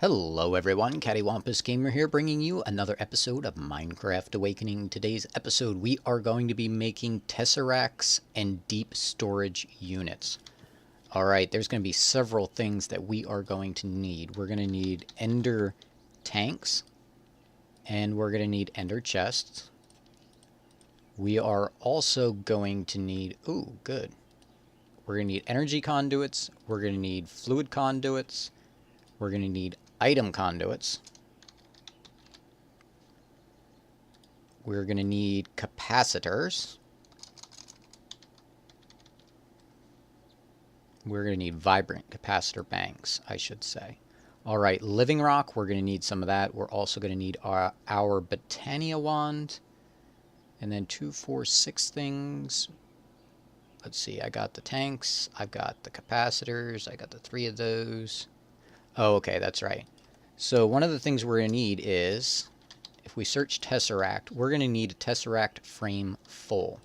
Hello everyone, CaddywhumpusGamer here, bringing you another episode of Minecraft Awakening. Today's episode we are going to be making Tesseracts and deep storage units. Alright, there's going to be several things that we are going to need. We're going to need ender tanks, and we're going to need ender chests. We are also going to need, ooh, good. We're going to need energy conduits, we're going to need fluid conduits, we're going to need item conduits. We're going to need capacitors. We're going to need vibrant capacitor banks, I should say. Alright, living rock, we're going to need some of that. We're also going to need our Botania wand. And then 2, 4, 6 things. Let's see, I got the tanks, I've got the capacitors, I got the 3 of those. Oh, okay, that's right. So one of the things we're going to need is, if we search Tesseract, we're going to need a Tesseract frame full.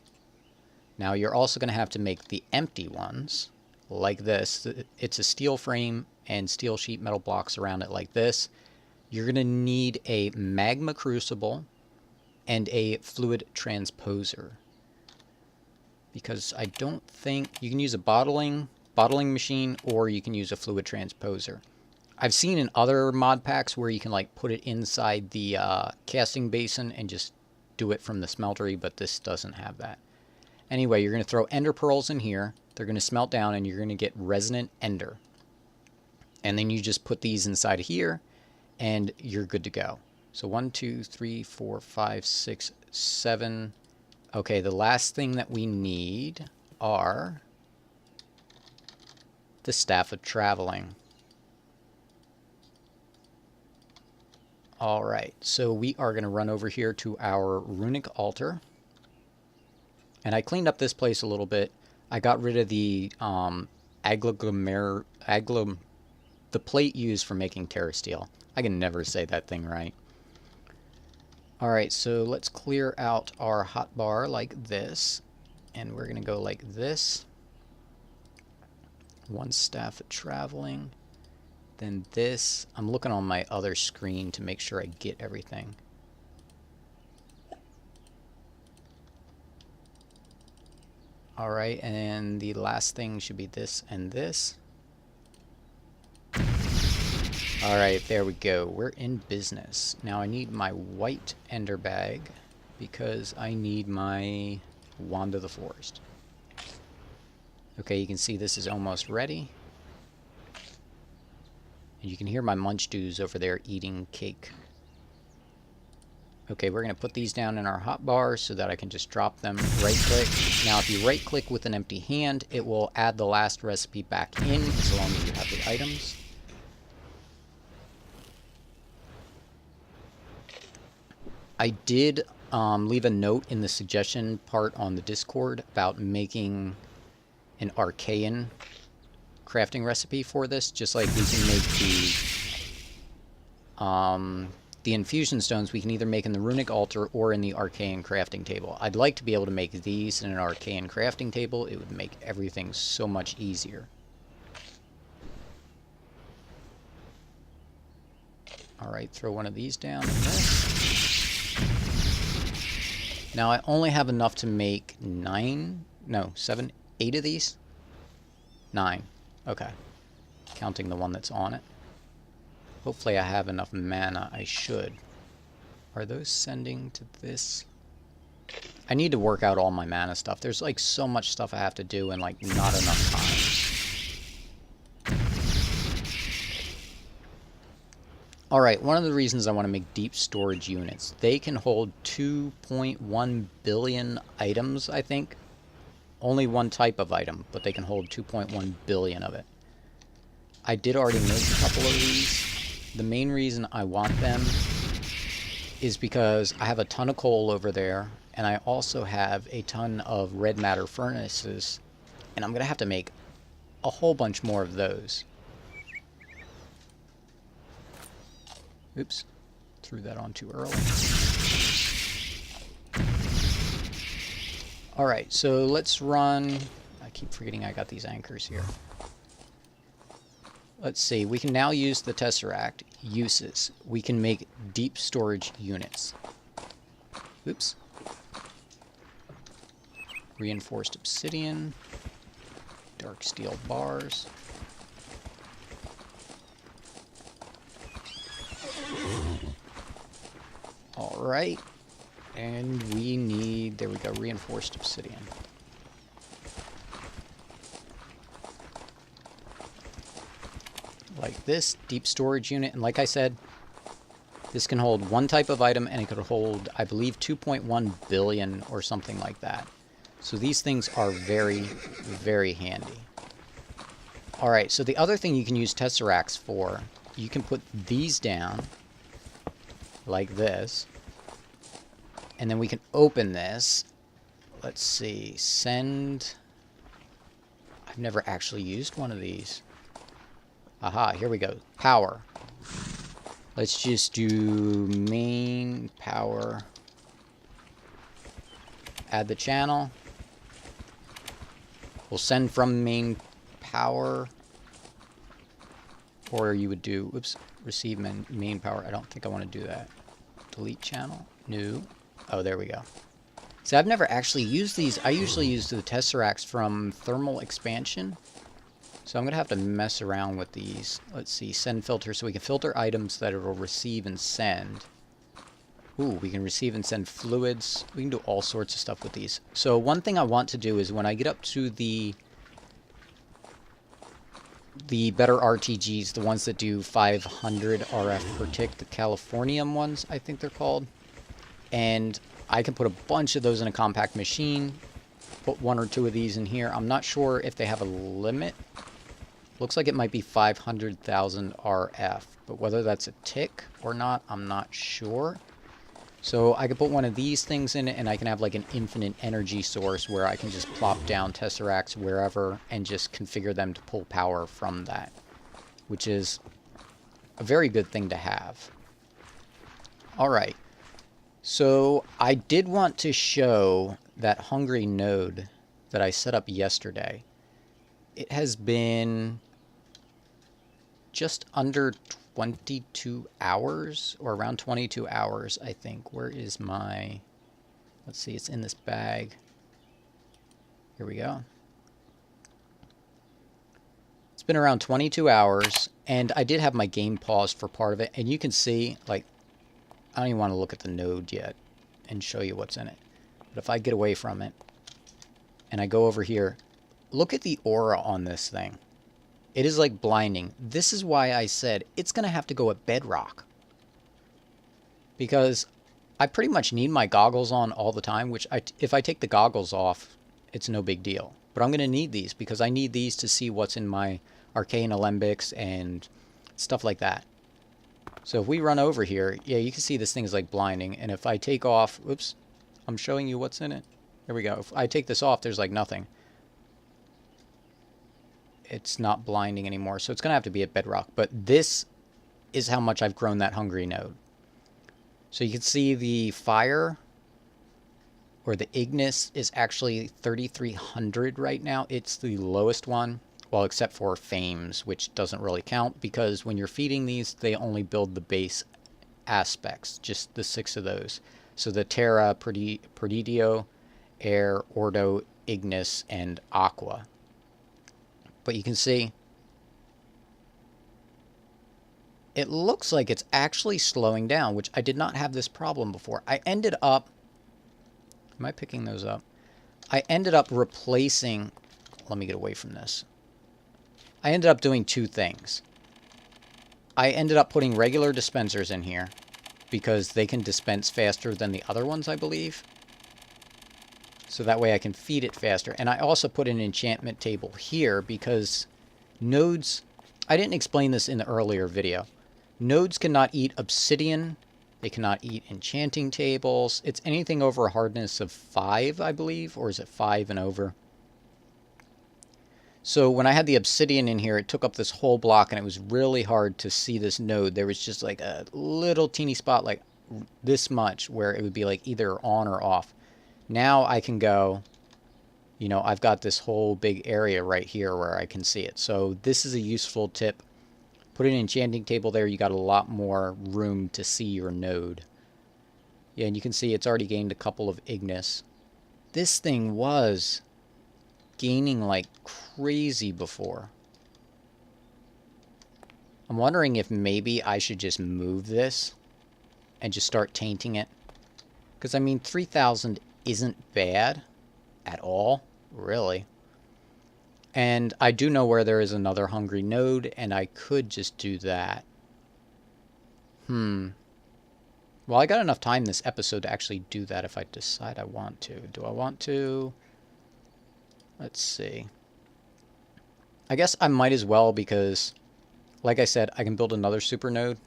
Now you're also going to have to make the empty ones, like this. It's a steel frame and steel sheet metal blocks around it like this. You're going to need a magma crucible and a fluid transposer. Because I don't think, you can use a bottling machine, or you can use a fluid transposer. I've seen in other mod packs where you can like put it inside the casting basin and just do it from the smeltery, but this doesn't have that. Anyway, you're going to throw ender pearls in here. They're going to smelt down and you're going to get resonant ender. And then you just put these inside of here and you're good to go. So 1, 2, 3, 4, 5, 6, 7. Okay, the last thing that we need are the Staff of Traveling. Alright, so we are going to run over here to our runic altar. And I cleaned up this place a little bit. I got rid of the the plate used for making terra steel. I can never say that thing right. Alright, so let's clear out our hotbar like this. And we're going to go like this. 1 Staff of Traveling. Then this, I'm looking on my other screen to make sure I get everything. Alright, and the last thing should be this and this. Alright, there we go. We're in business. Now I need my white ender bag because I need my wand of the forest. Okay, you can see this is almost ready. You can hear my munch doos over there eating cake. Okay, we're going to put these down in our hotbar so that I can just drop them, right click. Now if you right click with an empty hand, it will add the last recipe back in as long as you have the items. I did leave a note in the suggestion part on the Discord about making an Archaean crafting recipe for this, just like we can make the infusion stones. We can either make in the runic altar or in the Archaean crafting table. I'd like to be able to make these in an Archaean crafting table. It would make everything so much easier. Alright, throw one of these down in this. Now I only have enough to make 8 of these? 9. Okay, counting the one that's on it. Hopefully I have enough mana. I should. Are those sending to this? I need to work out all my mana stuff. There's like so much stuff I have to do and like not enough time. Alright, one of the reasons I want to make deep storage units, they can hold 2.1 billion items, I think. Only one type of item, but they can hold 2.1 billion of it. I did already make a couple of these. The main reason I want them is because I have a ton of coal over there, and I also have a ton of red matter furnaces, and I'm going to have to make a whole bunch more of those. Oops, threw that on too early. Alright, so let's run. I keep forgetting I got these anchors here. let's see, we can now use the Tesseract uses. We can make deep storage units. Oops. Reinforced obsidian. Dark steel bars. Alright. And we need, there we go, reinforced obsidian. Like this, deep storage unit. And like I said, this can hold one type of item, and it could hold, I believe, 2.1 billion or something like that. So these things are very, very handy. Alright, so the other thing you can use Tesseracts for, you can put these down, like this. And then we can open this. Let's see, send... I've never actually used one of these. Aha, here we go. Power. Let's just do main power. Add the channel. We'll send from main power. Or you would do, oops, receive main power. I don't think I want to do that. Delete channel. New. Oh, there we go. See, I've never actually used these. I usually use the Tesseracts from thermal expansion. So I'm going to have to mess around with these. Let's see, send filter. So we can filter items that it will receive and send. Ooh, we can receive and send fluids. We can do all sorts of stuff with these. So one thing I want to do is when I get up to the better RTGs, the ones that do 500 RF per tick, the Californium ones, I think they're called. And I can put a bunch of those in a compact machine. Put one or two of these in here. I'm not sure if they have a limit. Looks like it might be 500,000 RF, but whether that's a tick or not, I'm not sure. So I could put one of these things in it, and I can have like an infinite energy source where I can just plop down Tesseracts wherever and just configure them to pull power from that, which is a very good thing to have. All right. So I did want to show that hungry node that I set up yesterday. It has been just under 22 hours, or around 22 hours, I think. Where is my... Let's see, it's in this bag. Here we go. It's been around 22 hours, and I did have my game paused for part of it, and you can see, like, I don't even want to look at the node yet and show you what's in it. But if I get away from it, and I go over here, look at the aura on this thing. It is like blinding. This is why I said it's going to have to go at bedrock. Because I pretty much need my goggles on all the time, which if I take the goggles off, it's no big deal. But I'm going to need these because I need these to see what's in my arcane alembics and stuff like that. So if we run over here, yeah, you can see this thing is like blinding. And if I take off, oops, I'm showing you what's in it. There we go. If I take this off, there's like nothing. It's not blinding anymore, so it's going to have to be at bedrock. But this is how much I've grown that hungry node. So you can see the fire, or the Ignis, is actually 3,300 right now. It's the lowest one, well, except for Fames, which doesn't really count, because when you're feeding these, they only build the base aspects, just the 6 of those. So the Terra, Perdidio, Air, Ordo, Ignis, and Aqua. But you can see, it looks like it's actually slowing down, which I did not have this problem before. I ended up, am I picking those up? I ended up replacing, let me get away from this. I ended up doing two things. I ended up putting regular dispensers in here because they can dispense faster than the other ones, I believe. So that way I can feed it faster. And I also put an enchantment table here because nodes... I didn't explain this in the earlier video. Nodes cannot eat obsidian. They cannot eat enchanting tables. It's anything over a hardness of 5, I believe. Or is it 5 and over? So when I had the obsidian in here, it took up this whole block. And it was really hard to see this node. There was just like a little teeny spot like this much where it would be like either on or off. Now I can go, I've got this whole big area right here where I can see it. So this is a useful tip Put an enchanting table there, you got a lot more room to see your node. Yeah, and you can see it's already gained a couple of Ignis. This thing was gaining like crazy before. I'm wondering if maybe I should just move this and just start tainting it. Because, I mean, 3,000 isn't bad at all, really. And I do know where there is another hungry node, and I could just do that. Well, I got enough time this episode to actually do that if I decide I want to. Do I want to? Let's see. I guess I might as well because, like I said, I can build another super node.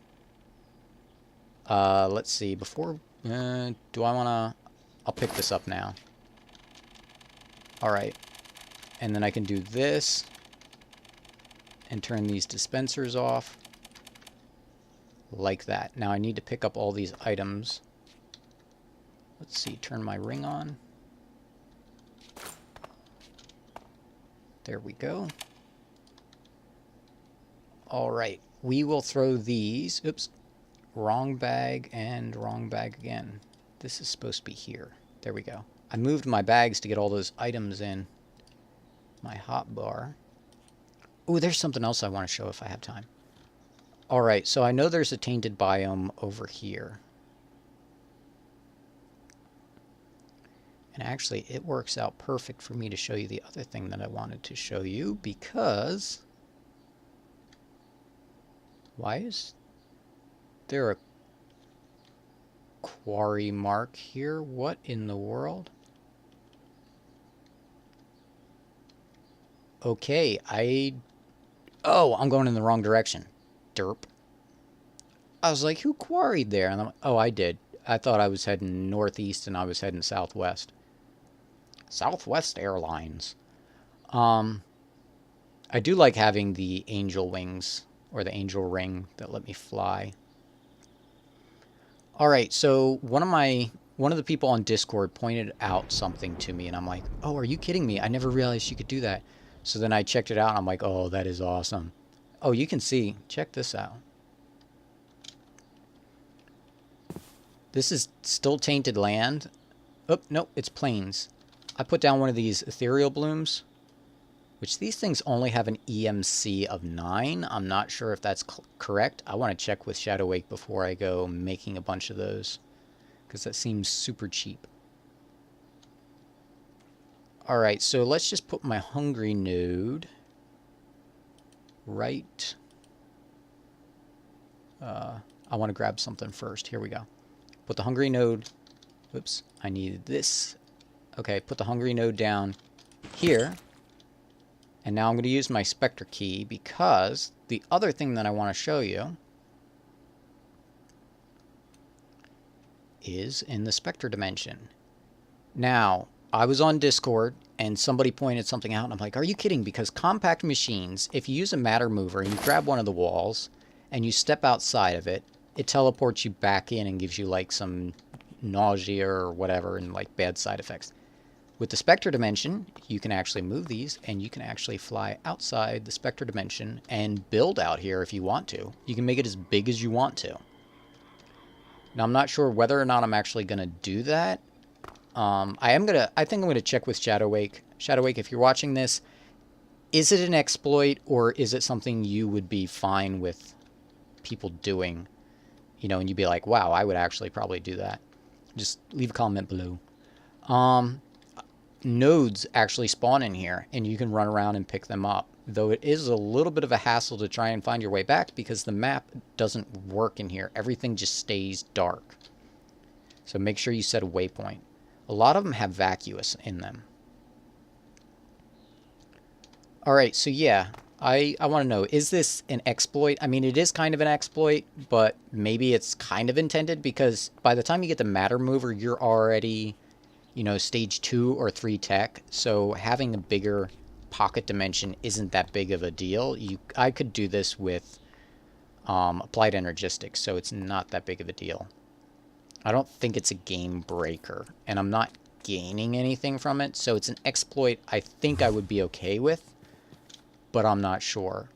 Let's see. Before, do I want to... I'll pick this up now. Alright. And then I can do this and turn these dispensers off like that. Now I need to pick up all these items. Let's see, turn my ring on. There we go. Alright, we will throw these. Oops. Wrong bag and wrong bag again. This is supposed to be here. There we go. I moved my bags to get all those items in. My hot bar. Oh, there's something else I want to show if I have time. Alright, so I know there's a tainted biome over here. And actually, it works out perfect for me to show you the other thing that I wanted to show you, because... Why is there a quarry mark here? What in the world? Okay, oh, I'm going in the wrong direction. Derp. I was like, who quarried there? And I'm like, oh, I did. I thought I was heading northeast and I was heading southwest. Southwest Airlines. I do like having the angel wings, or the angel ring that let me fly. Alright, so one of the people on Discord pointed out something to me, and I'm like, oh, are you kidding me? I never realized you could do that. So then I checked it out, and I'm like, oh, that is awesome. Oh, you can see. Check this out. This is still tainted land. Oh, no, it's plains. I put down one of these ethereal blooms, which these things only have an EMC of 9. I'm not sure if that's correct. I want to check with Shadow Wake before I go making a bunch of those, because that seems super cheap. Alright, so let's just put my hungry node right. I want to grab something first. Here we go. Put the hungry node. Oops, I needed this. Okay, put the hungry node down here. And now I'm going to use my Spectre key, because the other thing that I want to show you is in the Spectre dimension. Now, I was on Discord and somebody pointed something out and I'm like, are you kidding? Because compact machines, if you use a matter mover and you grab one of the walls and you step outside of it, it teleports you back in and gives you like some nausea or whatever and like bad side effects. With the Spectre dimension, you can actually move these and you can actually fly outside the Spectre dimension and build out here if you want to. You can make it as big as you want to. Now, I'm not sure whether or not I'm actually going to do that. I think I'm going to check with Shadow Wake. Shadow Wake, if you're watching this, is it an exploit or is it something you would be fine with people doing? You know, and you'd be like, wow, I would actually probably do that. Just leave a comment below. Nodes actually spawn in here and you can run around and pick them up. Though it is a little bit of a hassle to try and find your way back because the map doesn't work in here. Everything just stays dark. So make sure you set a waypoint. A lot of them have vacuous in them. Alright, so yeah, I want to know, is this an exploit? I mean, it is kind of an exploit, but maybe it's kind of intended because by the time you get the matter mover, you're already, you know, stage 2 or 3 tech. So having a bigger pocket dimension isn't that big of a deal. I could do this with applied energistics, so it's not that big of a deal. I don't think it's a game breaker, and I'm not gaining anything from it, so it's an exploit I think I would be okay with, but I'm not sure.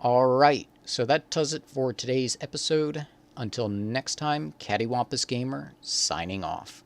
Alright, So that does it for today's episode. Until next time, CaddywhumpusGamer signing off.